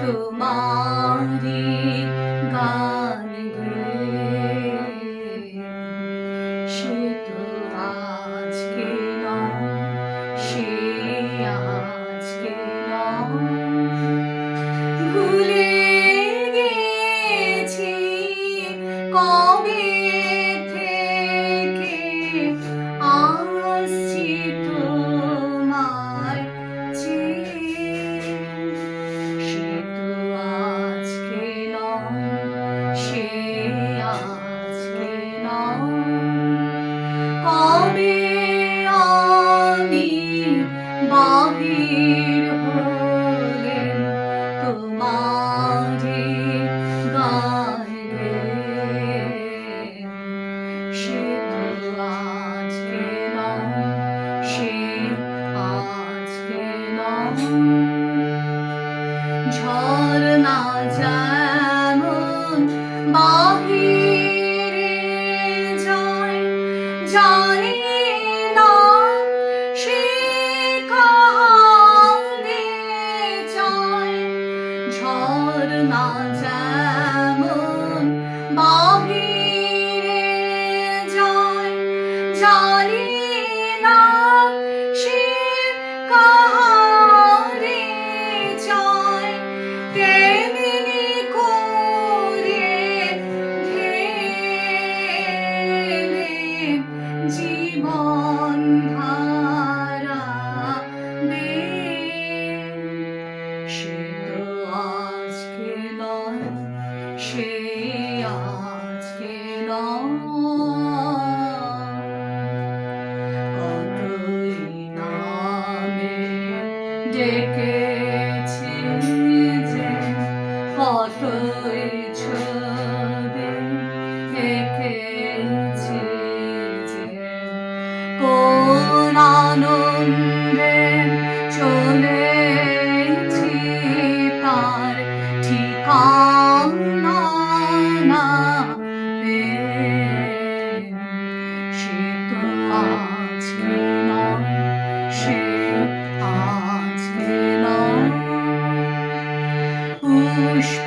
তোমারি গান গেয়ে সে তো আজকে নয়, সে আজকে নয়, ভুলে গেছি কবে থেকে আসছি তোমায় চেয়ে। সে তো আজকে নয়, সে আজকে নয়, কবে আমি বাহির হলেম তোমারি গান গেয়ে। সে তো আজকে নয়, সে আজকে নয়, ঝরনা যেমন বাহিরে যায়, জানি না সে কাহারে চায়। ঝরনা যেমন বাহিরে যায়, জানি না সে কাহারে চায়, তেমনি করে ঢেলে জীবন ধারা বেয়ে। সে তো আজকে নয়, সে আজকে নয়, কতই নামে ডেকেছি যে, কতই ছবি এঁকেছি যে, কোন আনন্দে চলেছি তার ঠিকানা না পেয়ে। সে তো আজকে নয়, সে আজকে নয়, পুষ্প